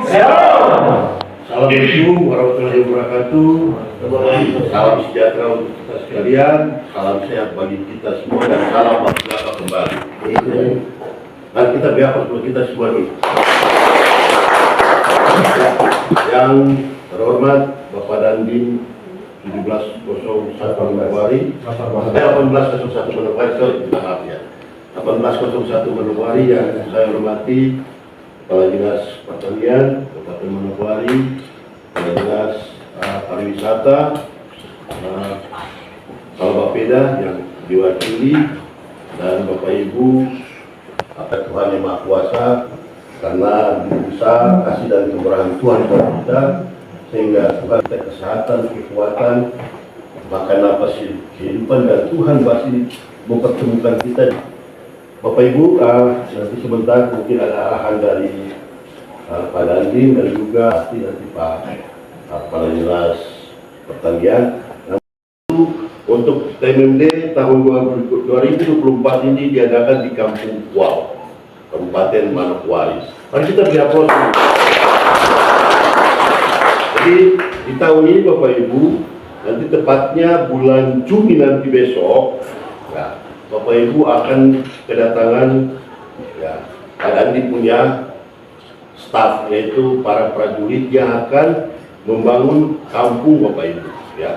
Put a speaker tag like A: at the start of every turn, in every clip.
A: Assalamualaikum warahmatullahi wabarakatuh. Salam sejahtera untuk kita sekalian, salam sehat bagi kita semua dan salam berkah kembali. Dan kita biarkan untuk kita semua dulu. Yang terhormat Bapak Dandim 1701 Manokwari, 1801 Manokwari, maaf ya, 1801 Manokwari yang saya hormati Kepala Dinas Pertanian Kabupaten Manokwari, Kepala Dinas Pariwisata, Kepala Bapeda yang diwakili, dan Bapak Ibu, Tuhan Yang Maha Kuasa, karena besar kasih dan kemurahan Tuhan kepada kita, sehingga Tuhan kita kesehatan, kekuatan, makan napas kehidupan, dan Tuhan masih mempertemukan kita. Bapak Ibu, nanti sebentar mungkin ada arahan dari Pak Dandim dan juga nanti Pak Kepala Dinas Pertanian. Untuk TMMD tahun 2024 ini diadakan di Kampung Kuau, Kabupaten Manokwari. Mari kita beri aplaus. Jadi di tahun ini Bapak Ibu, nanti tepatnya bulan Juni nanti besok, ya, Bapak Ibu akan kedatangan, ya, Pak Dandim punya staf, yaitu para prajurit yang akan membangun kampung Bapak Ibu, ya.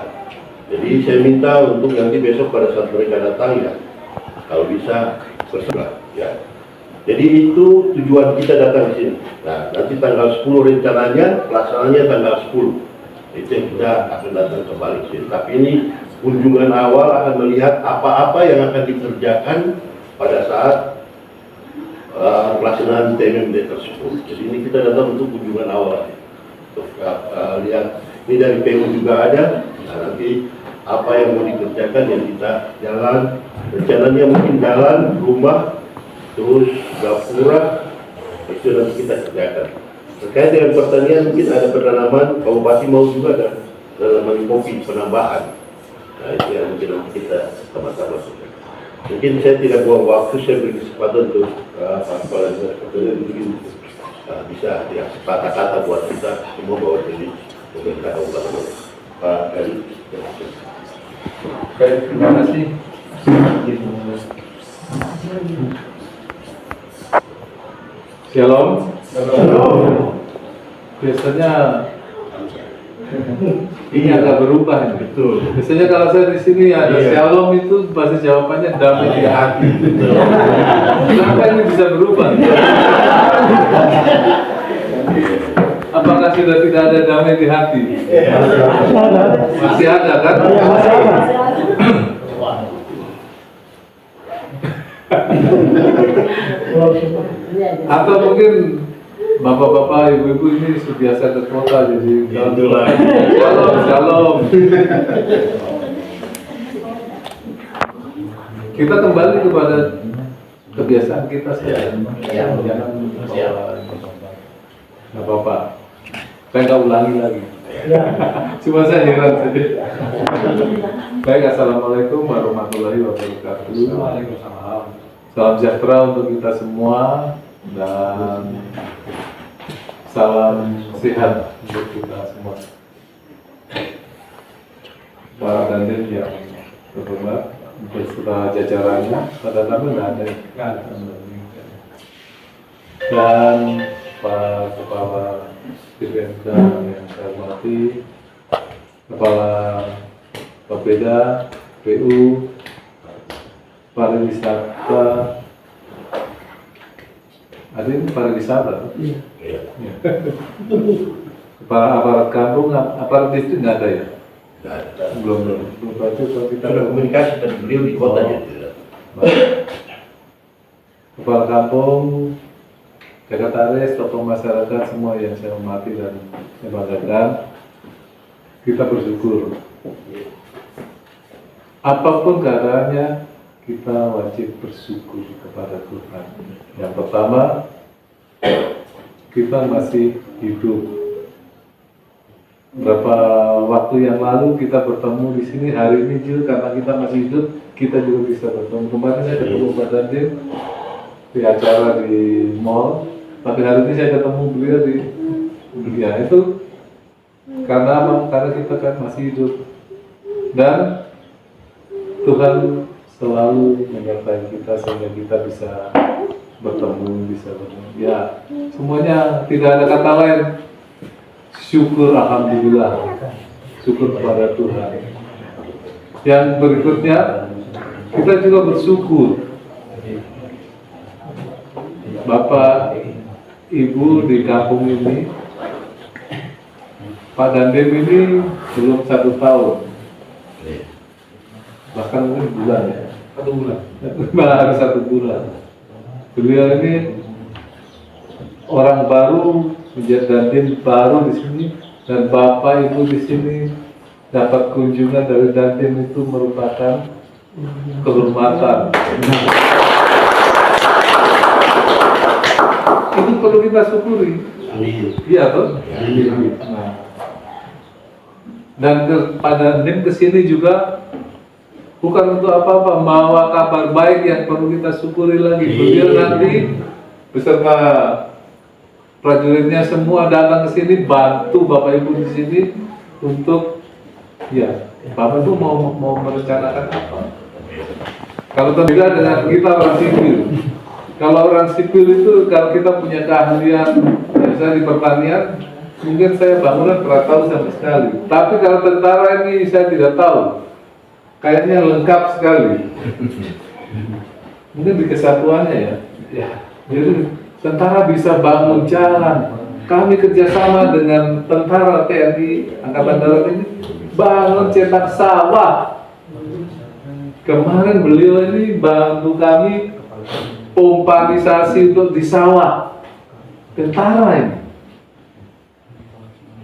A: Jadi saya minta untuk nanti besok pada saat mereka datang, ya, kalau bisa bersebelah, ya. Jadi itu tujuan kita datang di sini. Nah, nanti tanggal 10 rencananya, pelaksanaannya tanggal 10. Itu yang kita akan datang kembali ke sini. Tapi ini kunjungan awal akan melihat apa-apa yang akan dikerjakan pada saat pelaksanaan TMMD tersebut. Jadi ini kita datang untuk kunjungan awal. Untuk lihat, ini dari PU juga ada. Nah, nanti apa yang mau dikerjakan yang kita jalan, rencananya mungkin jalan, rumah, terus gapura, itu nanti kita kerjakan. Terkait dengan pertanian mungkin ada penanaman, Pak Bupati mau juga ada penanaman kopi, penambahan. Nah itu yang mungkin nanti kita sama-sama. Mungkin saya tidak buang waktu, saya beri kesempatan untuk Pak Kepala Dinas Pertanian mungkin bisa ya kata-kata buat kita semua bahwa ini pemerintah kabupaten. Pak Kali.
B: Baik, terima kasih. Shalom. Shalom. Biasanya ini agak berubah ini.
A: Betul.
B: Biasanya kalau saya di sini ada shalom itu pasti jawabannya damai di hati. Kenapa ini bisa berubah? Apakah sudah tidak ada damai di hati? Masih ada kan? Atau mungkin bapak-bapak, ibu-ibu ini biasa ke kota jadi shalom, shalom. Kita kembali kepada kebiasaan kita saja. Jangan nggak apa-apa. Saya nggak ulangi lagi. Cuma saya heran saja. Baik, assalamualaikum warahmatullahi wabarakatuh. Waalaikumsalam. Salam sejahtera untuk kita semua dan salam sehat untuk kita semua. Para Dandim yang terhormat beserta jajarannya, pada nama nggak ada. Dan Pak Kepala BPMK yang saya hormati, Kepala Bapeda, PU, pariwisata, ada ini pariwisata? Iya. Kepala aparat kampung, aparat distrik nggak ada ya?
A: Nggak ada.
B: Belum. Berarti kalau kita
A: Sudah komunikasi dan beliau di kotanya.
B: Kepala kampung, sekretaris, tokoh masyarakat semua yang saya hormati dan saya banggakan, kita bersyukur. Apapun keadaannya, kita wajib bersyukur kepada Tuhan. Yang pertama, kita masih hidup. Berapa waktu yang lalu kita bertemu di sini, hari ini juga karena kita masih hidup, kita juga bisa bertemu. Kemarin saya ketemu Pak Dandim di acara di mall, tapi hari ini saya ketemu beliau di Ya itu karena apa? Karena kita kan masih hidup dan Tuhan selalu menyertai kita sehingga kita bisa bertemu, Ya, semuanya tidak ada kata lain. Syukur, alhamdulillah. Syukur kepada Tuhan. Yang berikutnya, kita juga bersyukur. Bapak, Ibu di kampung ini, Pak Dandim ini belum 1 tahun. Bahkan mungkin bulan ya. 1 bulan. Baru 1 bulan. Beliau ini orang baru, menjadi Dandim baru di sini, dan Bapak Ibu di sini dapat kunjungan dari Dandim itu merupakan kehormatan. Itu perlu kita syukuri. Iya toh? Nah. Dan Pak Dandim kesini juga bukan untuk apa-apa, membawa kabar baik yang perlu kita syukuri lagi. Beliau nanti beserta prajuritnya semua datang ke sini, bantu Bapak Ibu di sini untuk Bapak Ibu mau merencanakan apa? Kalau berbeda dengan kita orang sipil. Kalau orang sipil itu kalau kita punya keahlian, misalnya di pertanian, mungkin saya bangunan pernah tahu sama sekali. Tapi kalau tentara ini saya tidak tahu. Kayaknya lengkap sekali. Mungkin di kesatuannya ya. Jadi tentara bisa bangun jalan. Kami kerjasama dengan tentara TNI Angkatan Darat ini bangun cetak sawah. Kemarin beliau ini bantu kami pompanisasi untuk di sawah. Tentara ini.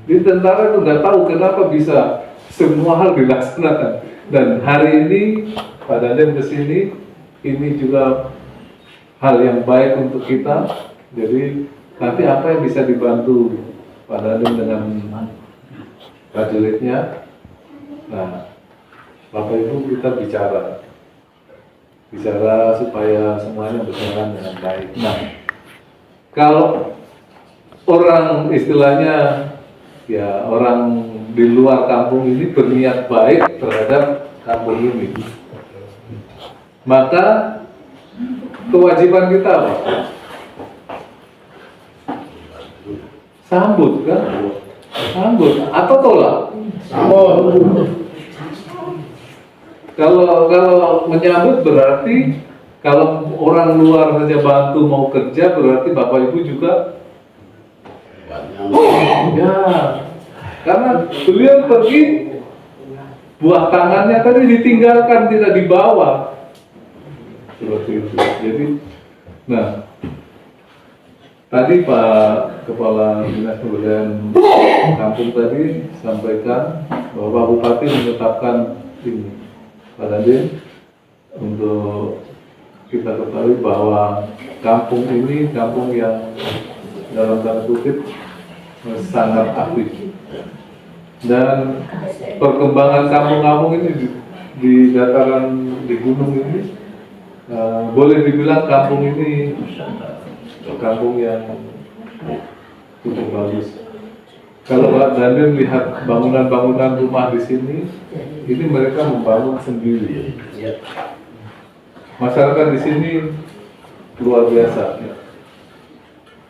B: Di tentara itu nggak tahu kenapa bisa semua hal dilaksanakan. Dan hari ini Pak Dandim kesini, ini juga hal yang baik untuk kita. Jadi nanti apa yang bisa dibantu Pak Dandim dengan prajuritnya, nah Bapak Ibu kita bicara supaya semuanya berjalan dengan baik. Nah, kalau orang istilahnya orang di luar kampung ini berniat baik terhadap kampung ini, maka kewajiban kita apa? Sambut kan? Sambut atau tolak? Kalau menyambut berarti kalau orang luar saja bantu mau kerja berarti Bapak Ibu juga karena beliau pergi buah tangannya tadi ditinggalkan, tidak dibawa seperti itu. Jadi, nah tadi Pak Kepala Dinas Pemberdayaan Kampung tadi sampaikan bahwa Pak Bupati menetapkan ini Pak Dandim untuk kita ketahui bahwa kampung ini kampung yang dalam tanda kutip sangat aktif. Dan perkembangan kampung-kampung ini di dataran di gunung ini boleh dibilang kampung ini kampung yang cukup bagus. Kalau Pak Dandim lihat bangunan-bangunan rumah di sini, ini mereka membangun sendiri. Masyarakat di sini luar biasa.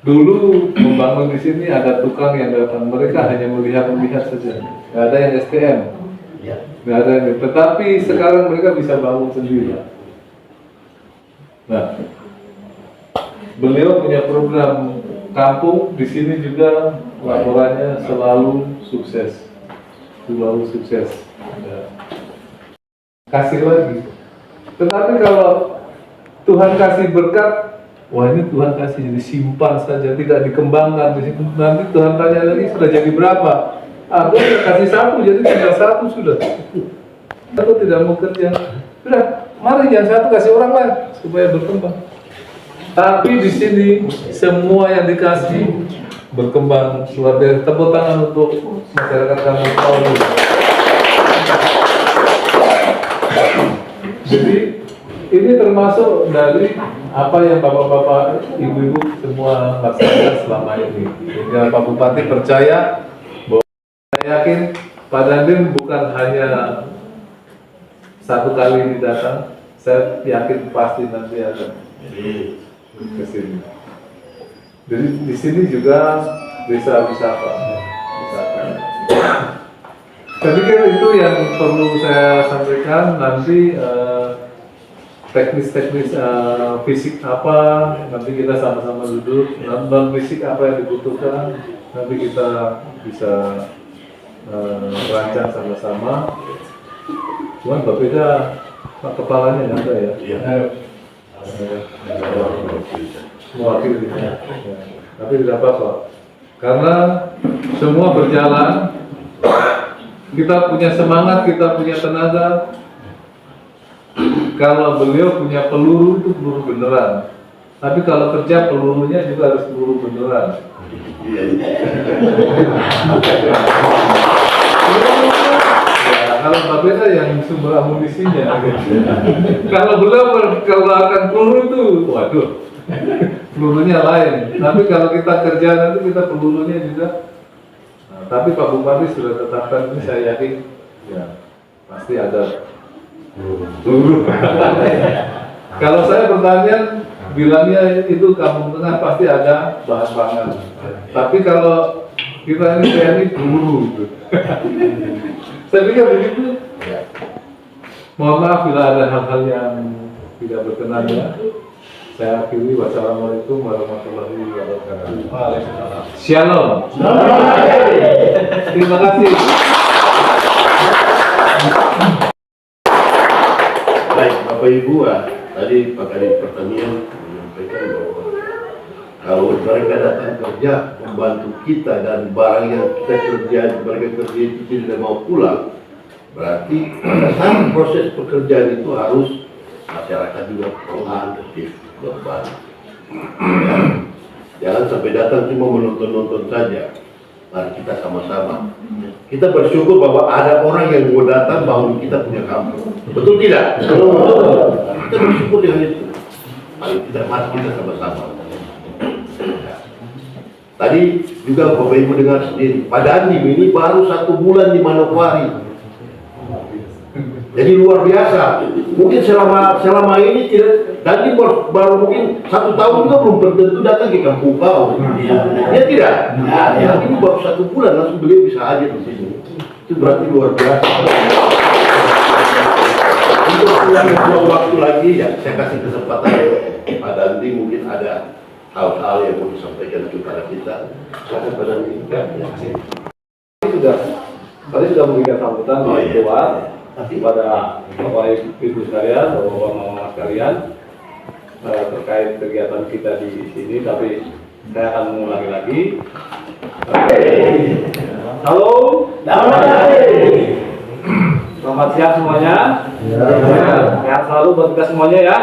B: Dulu membangun di sini ada tukang yang datang, mereka hanya melihat saja, nggak ada yang STM, nggak ada yang. Tetapi sekarang mereka bisa bangun sendiri. Nah, beliau punya program kampung di sini juga laporannya selalu sukses. Ya. Kasih lagi. Tetapi kalau Tuhan kasih berkat, wah ini Tuhan kasih disimpan saja, tidak dikembangkan. Nanti Tuhan tanya lagi sudah jadi berapa? Aku kasih 1 jadi tinggal 1 sudah. Aku tidak mau kerja. Sudah, mari yang 1 kasih orang lain supaya berkembang. Tapi di sini semua yang dikasih berkembang luar biasa. Tepuk tangan untuk masyarakat kampung Paulus. Jadi ini termasuk dari apa yang bapak-bapak, ibu-ibu semua laksanakan selama ini. Sehingga Pak Bupati percaya bahwa saya yakin Pak Dandim bukan hanya satu kali ini datang, saya yakin pasti nanti akan ke sini. Jadi di sini juga bisa Pak. Saya pikir itu yang perlu saya sampaikan. Nanti teknis-teknis fisik apa, nanti kita sama-sama duduk, non fisik apa yang dibutuhkan, nanti kita bisa rancang sama-sama. Cuman berbeda kepalanya nggak ada ya?
A: Iya.
B: Mewakili. Ya. Tapi tidak apa-apa, karena semua berjalan. Kita punya semangat, kita punya tenaga. Kalau beliau punya peluru itu peluru beneran. Tapi kalau kerja pelurunya juga harus peluru beneran.
A: Iya.
B: Ya, kalau berbeda yang sumber amunisinya. Kalau beliau akan peluru itu, waduh, pelurunya lain. Tapi kalau kita kerja nanti kita pelurunya juga. Tapi Pak Bupati sudah tetapkan ini, saya yakin ya pasti ada peluru. Kalau saya pertanyaan bilangnya itu Kampung Tengah pasti ada bahan pangan. Tapi kalau kita ini TNI peluru gitu. Saya pikir begitu. Mohon maaf bila ada hal-hal yang tidak berkenan ya. Saya akhiri, wassalamualaikum warahmatullahi wabarakatuh. Shalom. Terima kasih.
A: Baik, Bapak Ibu, tadi Pak Kadif Pertanian menyampaikan bahwa kalau mereka datang kerja membantu kita dan barang yang kita kerja, mereka kerja itu tidak mau pulang, berarti pada saat proses pekerjaan itu harus masyarakat juga aktif berbantu. Jangan sampai datang cuma menonton-nonton saja. Mari kita sama-sama. Kita bersyukur bahwa ada orang yang mau datang bangun kita punya kampung. Betul tidak? Betul. Kita bersyukur dengan itu. Mari kita sama-sama. Tadi juga Bapak Ibu dengar sendiri, Pak Dandim ini baru 1 bulan di Manokwari. Jadi luar biasa. Mungkin selama ini tidak, Dandim baru mungkin 1 tahun juga belum tentu datang ke kampung kau. Ya tidak. Ya, ini baru 1 bulan langsung beliau bisa hadir di sini. Itu berarti luar biasa. Untuk pulang waktu lagi ya, saya kasih kesempatan Pak Dandim, mungkin ada hal-hal yang mau disampaikan kepada kita. Silakan Pak Dandim.
C: Tadi sudah memberikan sambutan di luar kepada Bapak Ibu sekalian, Bapak-Bapak sekalian terkait kegiatan kita di sini, tapi saya akan mengulangi lagi. Halo, selamat siang semuanya. Sehat selalu buat kita semuanya ya.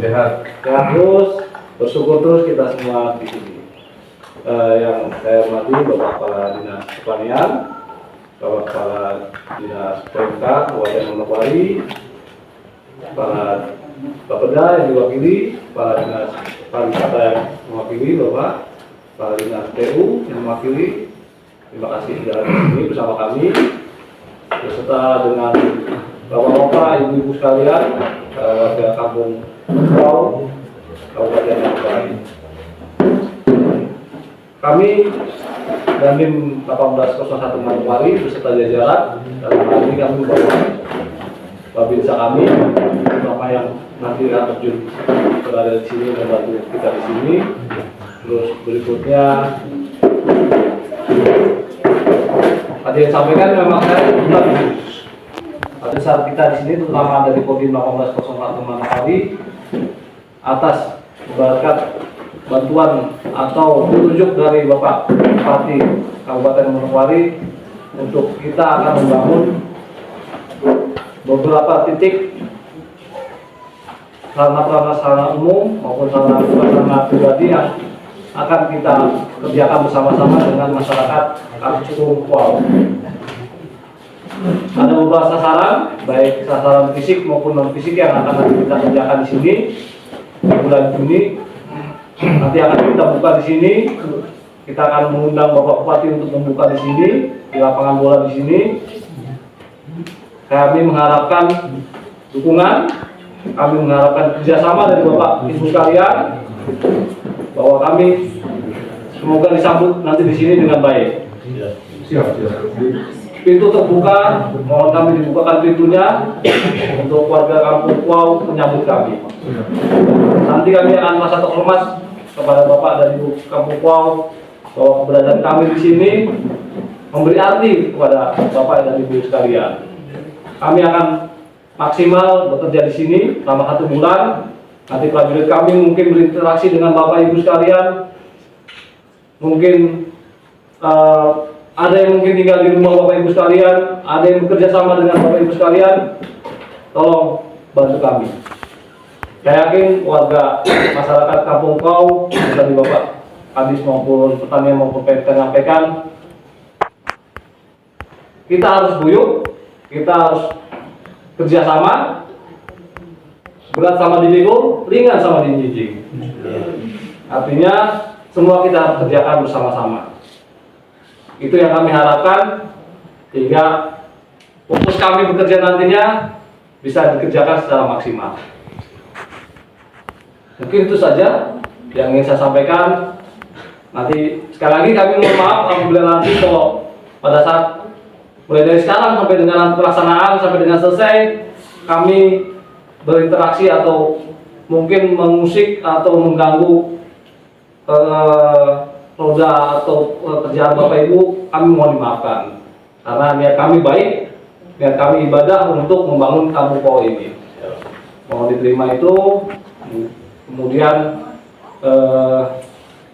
B: Sehat.
C: Sehat terus, bersyukur terus kita semua di sini. Yang saya hormati Bapak Kepala Dinas Pertanian, Bapak Kepala Dinas PMK Kabupaten Manokwari, para Bapeda yang diwakili, Kepala Dinas Pariwisata yang mewakili, Bapak Kepala Dinas TU yang mewakili. Terima kasih sudah hadir di sini bersama kami, beserta dengan Bapak-bapak, Ibu-ibu sekalian, warga Kampung Kau, Kabupaten Manokwari. Kami Dandim 1801 Manokwari beserta jajaran, dalam hal ini kami membawa babinsa kami, terutama yang nanti akan terjun berada di sini membantu kita di sini. Terus berikutnya ada yang sampaikan memang saya bukan pada saat kita di sini, terutama dari Kodim 1801 Manokwari, atas berkat bantuan atau petunjuk dari Bapak Bupati Kabupaten Manokwari untuk kita akan membangun beberapa titik sarana umum maupun sarana pribadi yang akan kita kerjakan bersama-sama dengan masyarakat Kampung Kuau. Ada beberapa sasaran, baik sasaran fisik maupun non fisik yang akan nanti kita kerjakan di sini di bulan Juni. Nanti akan kita buka di sini. Kita akan mengundang Bapak Bupati untuk membuka di sini di lapangan bola di sini. Kami mengharapkan dukungan, kami mengharapkan kerjasama dari Bapak Ibu sekalian, bahwa kami semoga disambut nanti di sini dengan baik.
B: Siap.
C: Pintu terbuka, mohon kami dibukakan pintunya untuk warga Kampung Kuau menyambut kami. Nanti kami akan merasa terhormat kepada Bapak dan Ibu Kampung Kuau bahwa keberadaan kami di sini memberi arti kepada Bapak dan Ibu sekalian. Kami akan maksimal bekerja di sini selama 1 bulan. Nanti prajurit kami mungkin berinteraksi dengan Bapak Ibu sekalian. Mungkin ada yang mungkin tinggal di rumah Bapak Ibu sekalian, ada yang bekerja sama dengan Bapak Ibu sekalian. Tolong bantu kami. Saya yakin warga masyarakat Kampung Kuau, tadi Bapak Kadis maupun Pertanian maupun PMK menyampaikan, kita harus guyup, kita harus kerjasama, berat sama dipikul, ringan sama dijinjing. Artinya semua kita harus kerjakan bersama-sama. Itu yang kami harapkan, sehingga fokus kami bekerja nantinya bisa dikerjakan secara maksimal. Mungkin itu saja yang ingin saya sampaikan. Nanti sekali lagi kami mohon maaf apabila nanti kalau pada saat mulai dari sekarang sampai dengan nanti pelaksanaan sampai dengan selesai kami berinteraksi atau mungkin mengusik atau mengganggu roda atau kerjaan Bapak Ibu, kami mohon dimaafkan karena niat kami baik, niat kami ibadah untuk membangun Kampung Kuau ini. Mohon diterima itu. Kemudian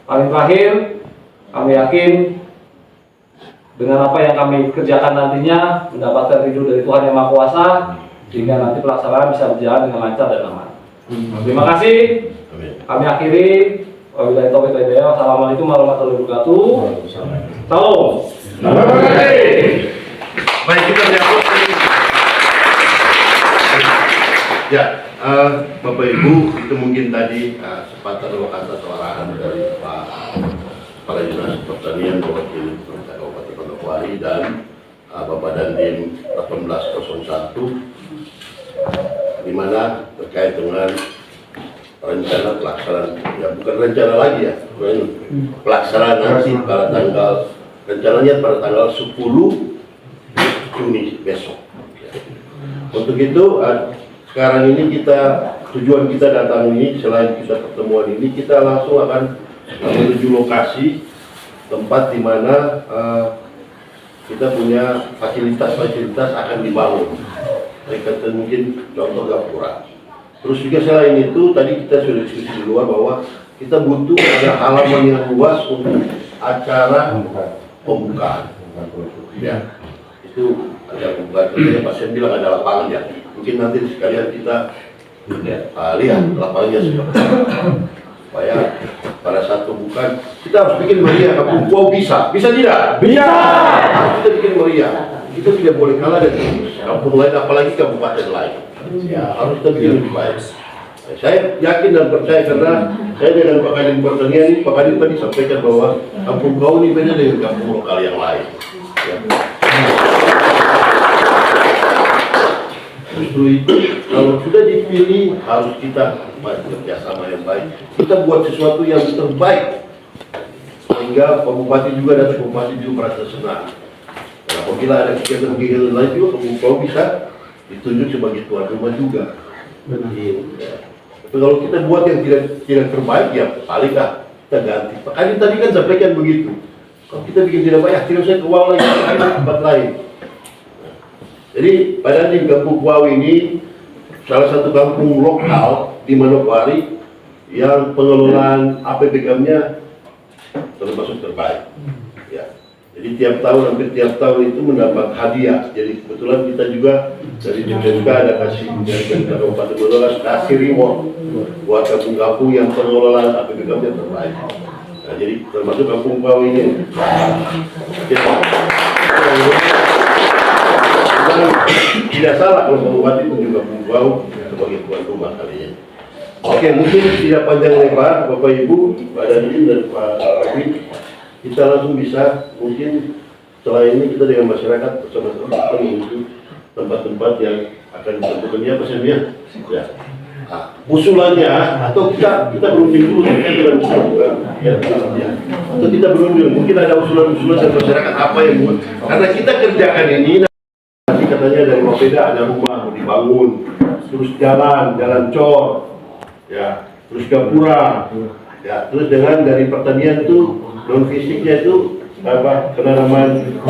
C: paling terakhir, kami yakin dengan apa yang kami kerjakan nantinya mendapatkan ridho dari Tuhan Yang Maha Kuasa, sehingga nanti pelaksanaan bisa berjalan dengan lancar dan aman. Terima kasih. Kami akhiri. Wabillahi taufiq wal hidayah. Wassalamualaikum warahmatullahi wabarakatuh. Salam.
A: Baik, kita menyambut. Ya, Bapak Ibu, itu mungkin tadi sepatah dua kata suaraan dari Pak Kepala Dinas Pertanian Mewakili Pemerintah Kabupaten Manokwari dan Bapak Dandim 1801, di mana terkait dengan rencana pelaksanaan, ya bukan rencana lagi ya, pelaksanaan nanti pada rencananya pada tanggal 10 Juni besok. Untuk itu sekarang ini tujuan kita datang ini, selain kita pertemuan ini, kita langsung akan menuju lokasi tempat di mana kita punya fasilitas-fasilitas akan dibangun. Mereka mungkin contoh gapura. Terus juga selain itu, tadi kita sudah diskusi di luar bahwa kita butuh ada halaman yang luas untuk acara pembukaan. Ya, itu ada pembukaan. Tadi Pak Sen bilang ada lapangan ya. Mungkin nanti sekalian kita lihat lapangannya seperti apa. Supaya pada saat pembukaan kita harus bikin meriah. Kampung Kuau bisa tidak? Bisa. Kita bikin meriah. Kita tidak boleh kalah dengan kampung lain, apalagi kabupaten lain. Ya, harus kita bikin lebih baik. Saya yakin dan percaya karena saya dengan Pak Kadin Pertanian, Pak Kadin tadi sampaikan bahwa Kampung Kuau ini beda dengan kampung lokal yang lain. Ya. Justru itu, kalau sudah dipilih harus kita bekerjasama yang baik. Kita buat sesuatu yang terbaik sehingga Pak Bupati juga dan Bupati juga merasa senang. Dan apabila ada kegiatan-kegiatan lain juga, Kampung Kuau bisa ditunjuk sebagai tuan rumah juga. Ya. Tapi kalau kita buat yang tidak terbaik, ya paling kita ganti. Pak Kadin tadi kan sampaikan begitu. Kalau kita bikin tidak baik, tidak usah ke uang lagi, ke tempat lain. Jadi pada di Kampung Kuau ini salah satu kampung lokal di Manokwari yang pengelolaan APBKM-nya termasuk terbaik. Ya. Jadi hampir tiap tahun itu mendapat hadiah. Jadi kebetulan kita juga dari JPK ada kasih dari Kabupaten Manokwari kasih reward buat kampung-kampung yang pengelolaan APBKM-nya terbaik. Nah, jadi termasuk Kampung Kuau ini. memang tidak salah kalau Pak Bupati itu juga membawa sebagai tuan rumah kali ini. Oke, mungkin tidak panjang lebar, Bapak Ibu, Pak Dandim dan Pak Rabi, kita langsung bisa mungkin setelah ini kita dengan masyarakat bersama-sama kita menuju tempat-tempat yang akan ditentukan ya, Pak Semia. Ya. Nah, usulannya atau kita berunding dulu terkait dengan usulan ya, atau kita berunding mungkin ada usulan-usulan dari masyarakat apa yang buat karena kita kerjakan ini nanti katanya dari Wapeda ada rumah mau dibangun terus jalan cor ya terus gapura ya terus dengan dari pertanian itu non fisiknya itu apa penanaman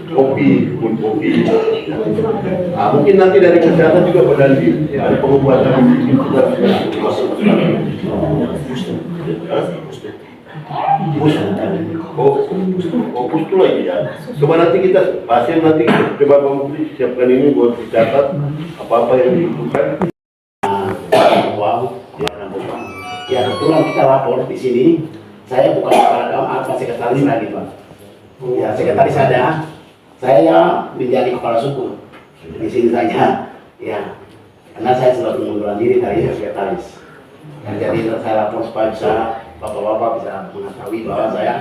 A: kopi kebun kopi. Nah, mungkin nanti dari kesehatan juga Pak Dandi ada pengobatan mungkin kita pustu lagi ya. Coba nanti kita pasien nanti coba Pak Mufti siapkan ini buat dicatat apa-apa yang dibutuhkan.
D: Ya kebetulan kita lapor di sini. Saya bukan kepala sekretaris lagi Pak. Ya sekretaris ada. Saya menjadi kepala suku di sini saja. Ya karena saya sudah mengundurkan diri dari sekretaris. Jadi saya lapor supaya bisa bapak-bapak bisa mengetahui bahwa saya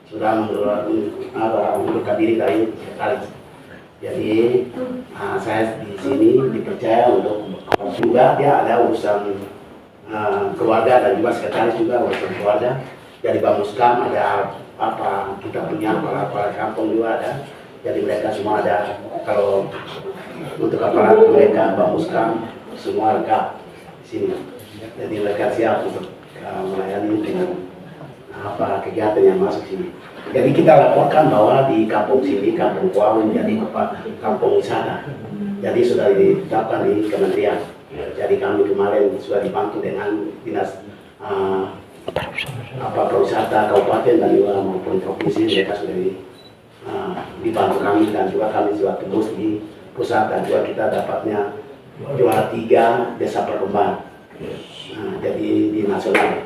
D: sudah mengundurkan diri dari sekretaris. Jadi saya di sini dipercaya untuk juga dia ada urusan keluarga dan juga sekretaris juga urusan keluarga. Dari Bamuskam ada apa kita punya para kampung juga ada. Jadi mereka semua ada. Kalau untuk aparat mereka Bamuskam semua lengkap di sini. Jadi mereka siap untuk melayani dengan apa kegiatan yang masuk sini. Jadi kita laporkan bahwa di kampung sini, kampung Kuau menjadi kampung wisata. Jadi sudah ditetapkan di kementerian. Jadi kami kemarin sudah dibantu dengan dinas pariwisata kabupaten dan juga maupun provinsi mereka sudah dibantu kami dan juga kami sudah tembus di pusat dan juga kita dapatnya juara 3 desa perkembang. Jadi di nasional.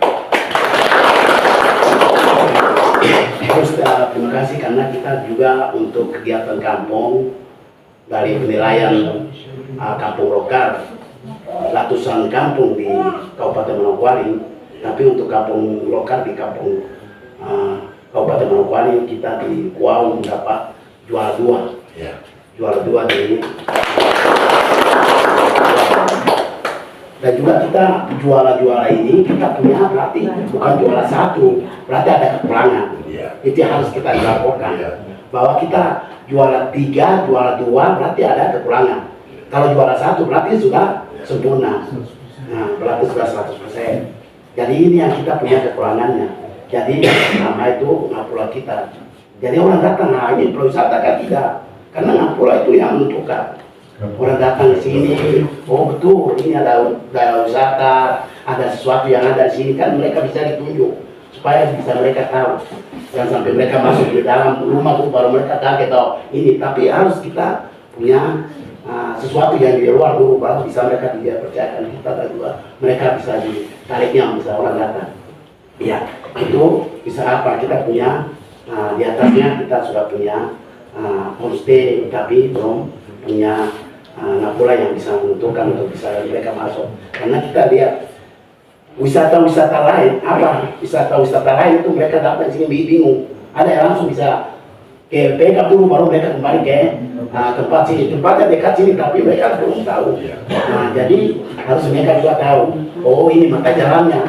D: Terus terima kasih karena kita juga untuk kegiatan kampung dari penilaian kampung lokal ratusan kampung di Kabupaten Manokwari. Tapi untuk kampung lokal di kampung Kabupaten Manokwari kita di Kuau mendapat juara 2. Ya. Juara 2 di dan juga kita juara-juara ini kita punya berarti bukan juara 1, berarti ada kekurangan. Ya. Itu harus kita laporkan bahwa kita juara 3, juara 2 berarti ada kekurangan. Kalau juara 1 berarti sudah sempurna. Nah, berarti sudah 100%. Jadi ini yang kita punya kekurangannya. Jadi nama itu Ngapula kita. Jadi orang datang, nah ini pariwisata kan tidak. Karena Ngapula itu yang menentukan. Orang datang ke sini, oh betul ini ada daya wisata, ada sesuatu yang ada di sini kan mereka bisa ditunjuk supaya bisa mereka tahu. Jangan sampai mereka masuk di dalam rumah tuh baru mereka kaget tahu ini. Tapi harus kita punya sesuatu yang di luar dulu baru bisa mereka dipercayakan kita dan juga mereka bisa ditariknya bisa orang datang. Ya itu bisa apa kita punya di atasnya kita sudah punya homestay tapi belum punya Ngapula yang bisa menentukan untuk bisa mereka masuk karena kita lihat wisata-wisata lain apa wisata-wisata lain itu mereka datang sini bingung ada yang langsung bisa ke PK dulu baru mereka kembali ke tempat sini tempatnya dekat sini tapi mereka belum tahu. Nah jadi harus mereka juga tahu oh ini mata jalannya.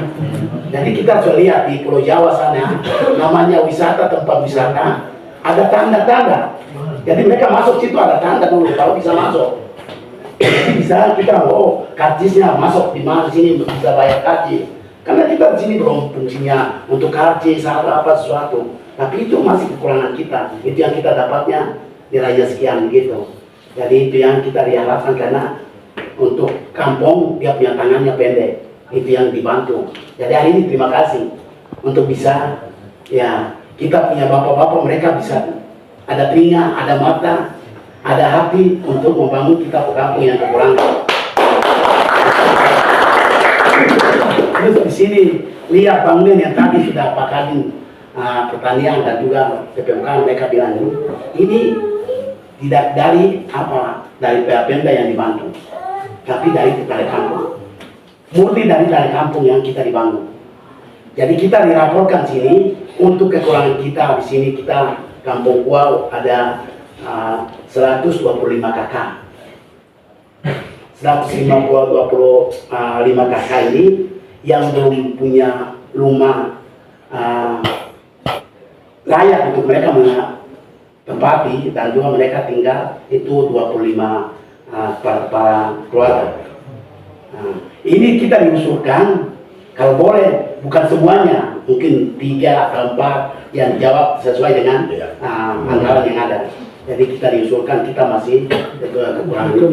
D: Jadi kita sudah lihat di Pulau Jawa sana namanya wisata tempat wisata ada tanda-tanda. Jadi mereka masuk situ ada tanda dulu kalau bisa masuk. Jadi bisa kita karcisnya masuk di mana sini bisa bayar karcis. Karena kita di sini belum fungsinya untuk karcis atau apa sesuatu. Tapi itu masih kekurangan kita. Itu yang kita dapatnya nilainya sekian gitu. Jadi itu yang kita diharapkan karena untuk kampung dia punya tangannya pendek. Itu yang dibantu. Jadi hari ini terima kasih untuk bisa ya kita punya bapak-bapak mereka bisa ada telinga, ada mata, ada hati untuk membangun kita kampung yang kekurangan. Terus di sini lihat bangunan yang tadi sudah pakarin pertanian dan juga PPMK mereka bilang ini tidak dari Pemda yang dibantu, tapi dari kampung, murni dari kampung yang kita dibangun. Jadi kita dilaporkan sini untuk kekurangan kita di sini. Kita Kampung Kuau ada 125 kakak. 125 kakak ini yang belum punya rumah layak untuk mereka tempati, dan juga mereka tinggal itu 25 keluarga. Ini kita diusulkan kalau boleh, bukan semuanya, mungkin 3 atau 4 yang jawab sesuai dengan anggaran yang ada. Jadi kita diusulkan, kita masih kekurangan itu.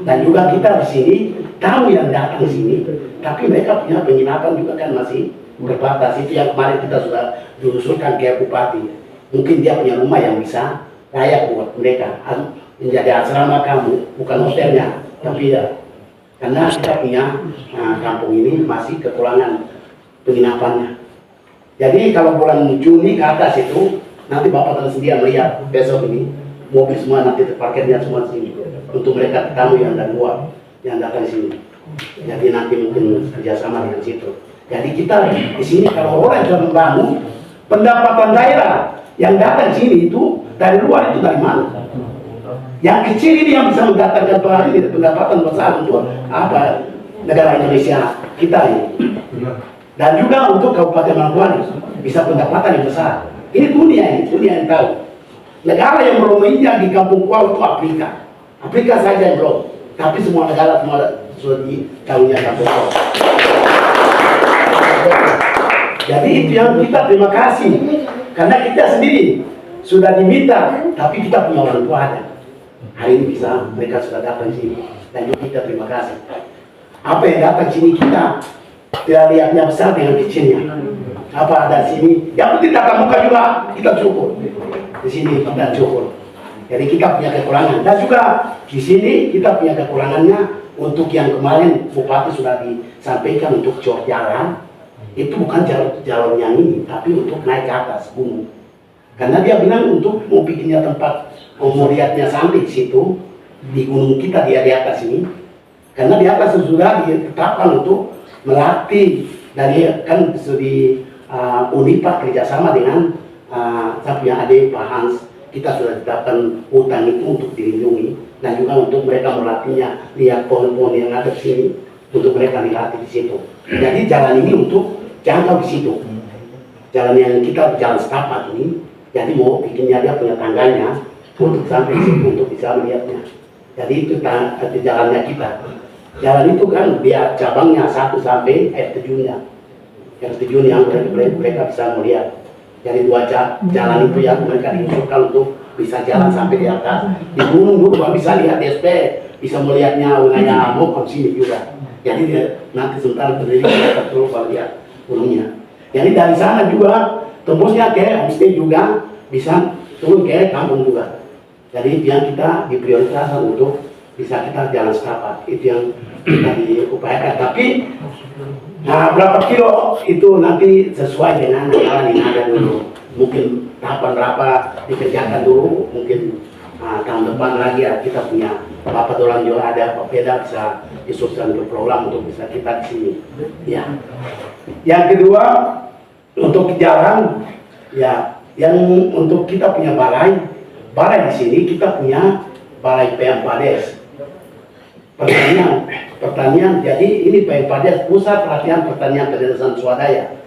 D: Dan juga kita di sini tahu yang datang di sini, tapi mereka punya penginapan juga kan masih terbatas. Itu yang kemarin kita sudah diusulkan ke Bupati. Mungkin dia punya rumah yang bisa layak buat mereka menjadi asrama kamu, bukan hotelnya, tapi ya karena kita punya kampung ini masih kekurangan penginapannya. Jadi kalau bulan Juni ke atas itu, nanti Bapak tersedia melihat besok ini mobil semua nanti terparkirnya semua sini untuk mereka tamu yang dari luar yang datang sini. Jadi nanti mungkin kerjasama dengan situ. Jadi kita di sini kalau orang sudah membangun, pendapatan daerah yang datang sini itu dari luar itu dari mana? Yang kecil ini yang bisa mendatangkan pendapatan besar untuk negara Indonesia kita ini. Dan juga untuk Kabupaten Manokwari bisa pendapatan yang besar. Ini dunia yang tahu. Negara yang belum menginjak di Kampung Kuau itu Afrika saja yang belum. Tapi semua negara sudah ditahunya Kampung Kuau. Jadi itu yang kita terima kasih. Karena kita sendiri sudah diminta, tapi kita punya orang tua ada. Hari ini bisa mereka sudah datang sini, dan juga kita terima kasih. Apa yang datang sini kita tidak lihatnya besar dengan kecilnya. Apa ada sini, yang penting tatap muka juga kita cukup. Di sini kita cukup. Jadi kita punya kekurangan, dan juga di sini kita punya kekurangannya untuk yang kemarin Bupati sudah disampaikan untuk cor jalan. Itu bukan jalan yang ini, tapi untuk naik ke atas gunung. Karena dia bilang untuk mau bikinnya tempat mau lihatnya sampai di situ di gunung kita di atas ini. Karena di atas sudah ditetapkan untuk melatih dari kan di Unipa kerjasama dengan saya punya adik Pak Hans. Kita sudah tetapkan hutan itu untuk dilindungi dan juga untuk mereka melatihnya, lihat pohon-pohon yang ada di sini untuk mereka dilatih di situ. Jadi jalan ini untuk jangkau di situ. Jalan yang kita jalan setapak ini, jadi mau bikinnya dia punya tangganya untuk sampai di situ untuk bisa melihatnya. Jadi itu jalannya kita. Jalan itu kan dia cabangnya 1 sampai air terjunnya. Air terjun yang mereka bisa melihat. Jadi 2 jalan itu yang mereka diusulkan untuk bisa jalan sampai di atas. Di gunung dulu bisa lihat SP, bisa melihatnya wilayah Mokon sini juga. Jadi nanti sebentar berdiri kita terus lihat gunungnya. Jadi dari sana juga tembusnya ke homestay juga bisa turun ke kampung juga. Jadi yang kita diprioritaskan untuk bisa kita jalan setapak, itu yang kita diupayakan. Tapi berapa kilo itu nanti sesuai dengan jalan yang ada dulu. Mungkin tahapan berapa dikerjakan dulu, mungkin tahun depan lagi ya kita punya Bapak Dolan juga ada, Pak Peda bisa disusun ke program untuk bisa kita di sini. Ya. Yang kedua untuk jalan ya, yang untuk kita punya balai di sini kita punya balai PM-Pades. Pertanian, jadi ini PM-Pades Pusat Pelatihan Pertanian Pedesaan Swadaya.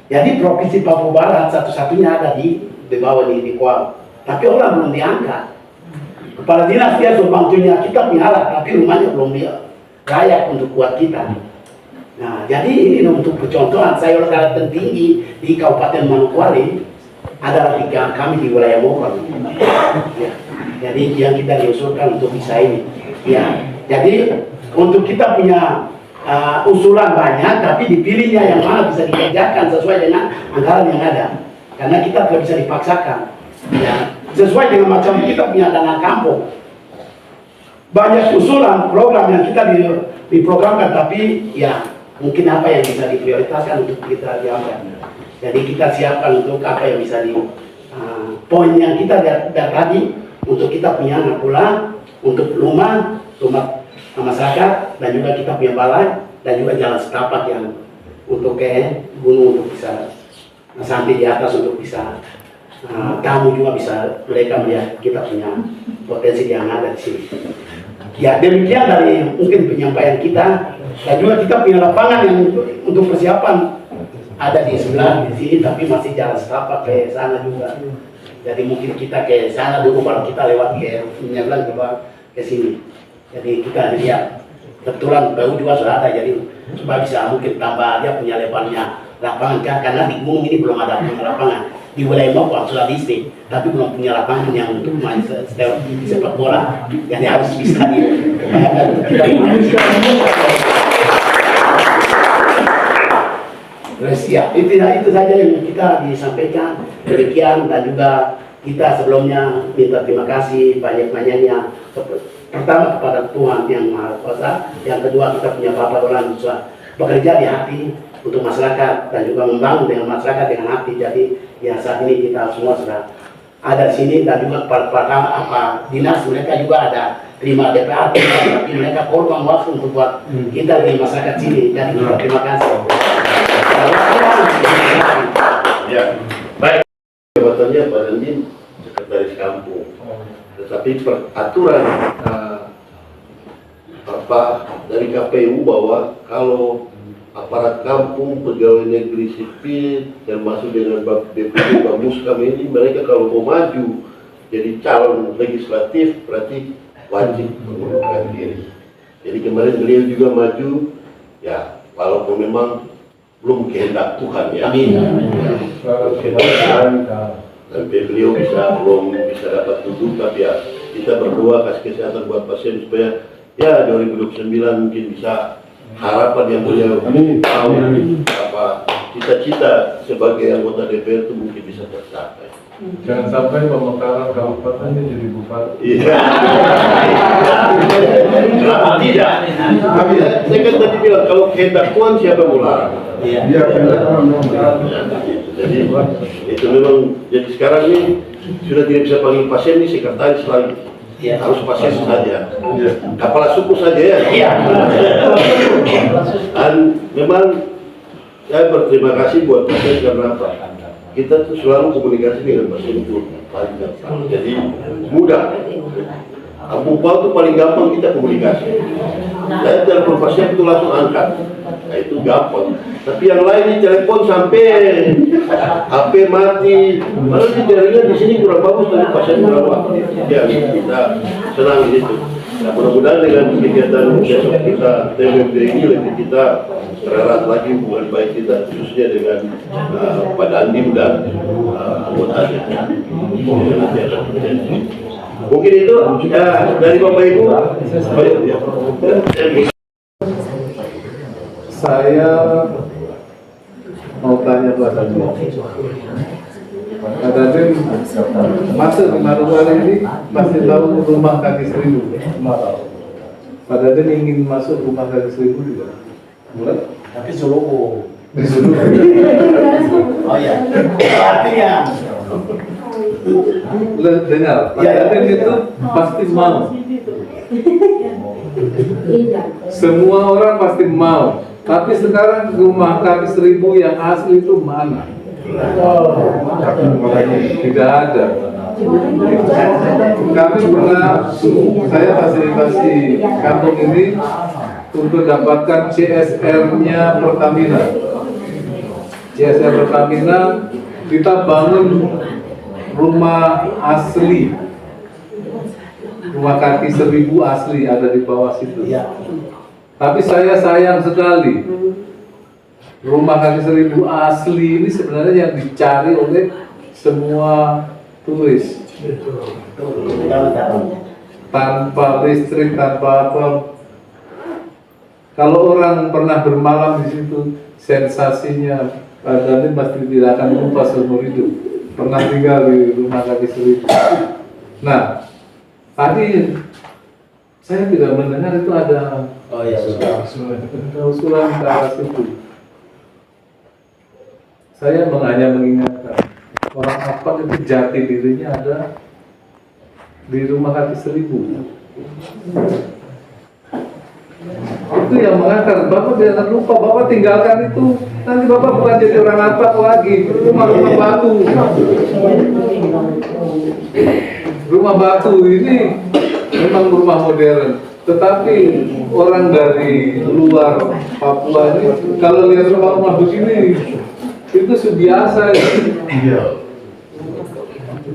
D: Jadi Provinsi Papua Barat satu-satunya ada di bawah di Kuau. Tapi orang belum diangkat. Kepala dinas dia sudah bantunya, kita punya alat, tapi rumahnya belum layak untuk buat kita. Nah, jadi ini untuk percontohan, saya oleh tertinggi di Kabupaten Manokwari adalah kami di wilayah Mokon. Ya. Jadi yang kita diusulkan untuk bisa ini. Ya. Jadi untuk kita punya usulan banyak, tapi dipilihnya yang mana bisa dikerjakan sesuai dengan anggaran yang ada. Karena kita tidak bisa dipaksakan. Ya. Sesuai dengan macam kita punya dana kampung. Banyak usulan program yang kita diprogramkan, tapi ya mungkin apa yang bisa diprioritaskan untuk kita diambil. Jadi kita siapkan untuk apa yang bisa poin yang kita lihat tadi untuk kita punya anak pula, untuk rumah masyarakat, dan juga kita punya balai, dan juga jalan setapak yang untuk ke gunung untuk bisa sampai di atas untuk bisa kamu juga bisa mereka melihat kita punya potensi yang ada di sini. Ya demikian dari mungkin penyampaian kita, dan juga kita punya lapangan yang untuk persiapan ada di sebelah di sini, tapi masih jalan setapak ke sana juga. Jadi mungkin kita ke sana dulu baru kita lewat ke menyeberang ke sini. Jadi kita lihat kebetulan PU juga sudah ada, jadi supaya bisa mungkin tambah dia punya lebarnya lapangan karena di gunung ini belum ada lapangan. Di wilayah Mopang sudah listrik, tapi belum punya lapangan yang untuk main sepak bola. Jadi harus bisa ya, itu saja yang kita disampaikan. Demikian, dan juga kita sebelumnya minta terima kasih banyak-banyaknya. Pertama kepada Tuhan yang Maha Kuasa, yang kedua kita punya Bapak Dolan bekerja di hati untuk masyarakat dan juga membangun dengan masyarakat dengan hati. Jadi ya saat ini kita semua sudah ada di sini, dan juga apa dinas mereka juga ada terima DPR, tapi mereka korban waktu untuk buat kita di masyarakat sini. Jadi kita terima kasih.
A: Ya, baik. Jabatannya Pak Dandim Sekretaris Kampung, tetapi peraturan dari KPU bahwa kalau aparat kampung, pegawai negeri sipil, termasuk dengan BPD Bamuskam ini, mereka kalau mau maju jadi calon legislatif berarti wajib mengundurkan diri. Jadi kemarin beliau juga maju, ya walaupun memang belum kehendak Tuhan ya. Amin. Sampai beliau belum bisa dapat duduk, tapi ya kita berdoa kasih kesehatan buat pasien supaya ya 2029 mungkin bisa harapan yang beliau tahu apa cita-cita sebagai anggota DPR itu mungkin bisa tercapai.
B: Jangan sampai pemekaran kabupatennya jadi bupati.
A: Iya. Tidak. Tapi saya kan tadi bilang kalau kehendak Tuhan siapa yang melarang?
B: Iya.
A: Jadi itu memang jadi sekarang ini sudah tidak bisa panggil pasien ini sekretaris lagi. Ya, harus pasien saja, kepala suku saja ya. Dan memang saya berterima kasih buat pasien karena apa? Kita tuh selalu komunikasi dengan pasien itu paling gampang. Jadi mudah. Kampung Pau itu paling gampang kita komunikasi. Saya telepon pasien itu langsung angkat. Nah, itu gampang. Tapi yang lain di telepon sampai HP mati. Malah di jaringan di sini kurang bagus, tapi pasien kurang bagus. Ya, kita senang di situ. Nah, mudah-mudahan dengan kegiatan besok kita TMMD ini lebih kita erat lagi hubungan baik kita khususnya dengan Pak Dandim dan anggotanya. Nanti akan terjadi. Mungkin itu ya, dari Bapak Ibu.
B: Saya mau tanya Pak Dandim. Pak Dandim masuk di Manuwari ini pasti tahu rumah kaki seribu. Pak Dandim ingin masuk rumah kaki seribu juga. Mulai?
D: Tapi Solo.
B: Di Solo.
D: Oh ya. Artinya.
B: Dengar, Pak Dandim itu pasti mau. Semua orang pasti mau. Tapi sekarang rumah kaki seribu yang asli itu mana? Tidak ada. Kami pernah, saya fasilitasi kampung ini untuk dapatkan CSR-nya Pertamina. CSR Pertamina, kita bangun rumah asli, rumah kaki seribu asli ada di bawah situ. Tapi saya sayang sekali, rumah kaki seribu asli ini sebenarnya yang dicari oleh semua turis. Tanpa listrik, tanpa apa. Kalau orang pernah bermalam di situ, sensasinya Dandim pasti tidak akan lupa seumur hidup. Pernah tinggal di rumah kaki seribu. Nah, tadi saya tidak mendengar itu ada usulan ke arah situ. Saya hanya mengingatkan orang Apak itu jati dirinya ada di rumah kaki 1000. Itu yang mengakar. Bapak jangan lupa, Bapak tinggalkan itu. Nanti Bapak bukan jadi orang Arab lagi. Rumah-rumah batu. Rumah batu ini memang rumah modern. Tetapi orang dari luar Papua ini kalau lihat rumah-rumah begini itu sebiasa ya.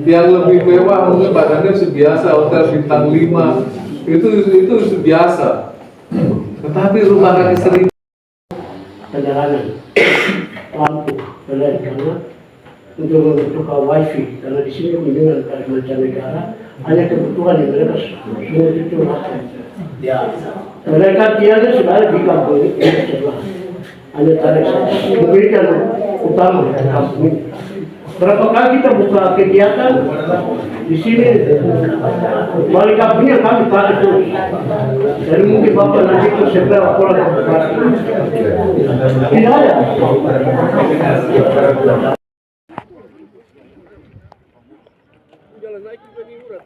B: Yang lebih mewah mungkin badannya sebiasa, hotel bintang 5 itu sebiasa. Tetapi rumah kaki 1000
D: perjalanan lampu selain karena untuk membutuhkan wifi karena di sini kunjungan dari mancanegara hanya kebutuhan yang mereka semua itu makan. Ya, mereka tiada sudah di kampung ini sebelah. Hanya tarik memberikan utama dari kampung ini. Berapa kali kita buka kegiatan di sini, balik kampungnya kami tarik terus. Jadi mungkin Bapak nanti itu segera pulang ke Bekasi. Tidak ada. Jalan naik juga di urat.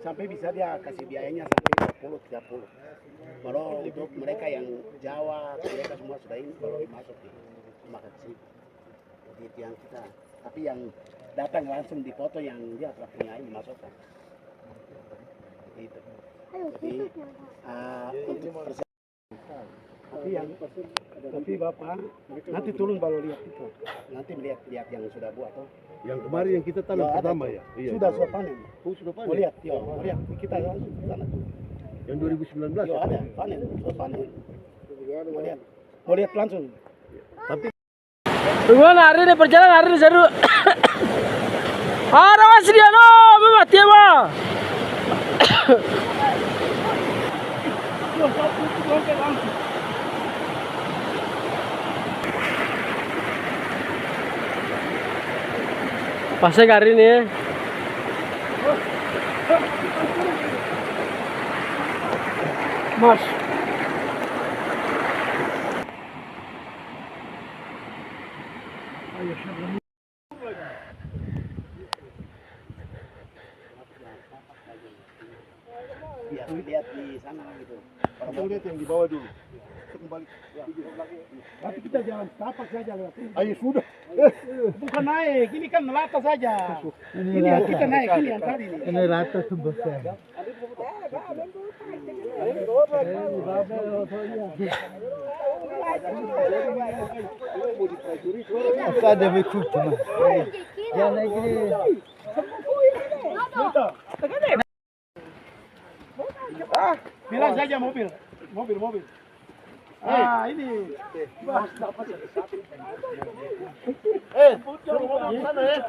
E: Sampai bisa dia kasih biayanya sampai 20-30. Kalau untuk mereka yang Jawa, mereka semua sudah ini kalau masuk di rumah kecil. Jadi itu yang kita. Tapi yang datang langsung di foto yang dia telah punya ini masukkan. Itu. Jadi untuk tapi Bapak nanti tolong baru lihat itu. Nanti lihat yang sudah buat toh.
A: Yang kemarin yang kita tanam pertama ya? Iya.
E: Sudah panen.
A: Oh, sudah panen?
E: Mau lihat, mau lihat. Kita langsung ke sana tuh.
A: Yang 2019?
E: Yo, ada, panen, sudah panen. Mau lihat langsung.
A: Tapi
F: Gimana hari ini perjalanan hari ini seru. Ada Mas Riano, mati ya mah. Pasang hari ini ya. Mas.
E: Lihat di sana gitu.
A: kita lihat yang di bawah dulu. Kita kembali. Ya.
E: Tapi kita jalan tapak saja lewat.
A: Ayo sudah.
E: Bukan naik, ini kan melata saja. Ini yang kita naik, ini yang tadi.
G: Ini rata sebesar. Ada mikut cuma. Ya naik ini.
E: Bilang saja mobil. Ah, ini.
A: Suruh bawa ke sana ya.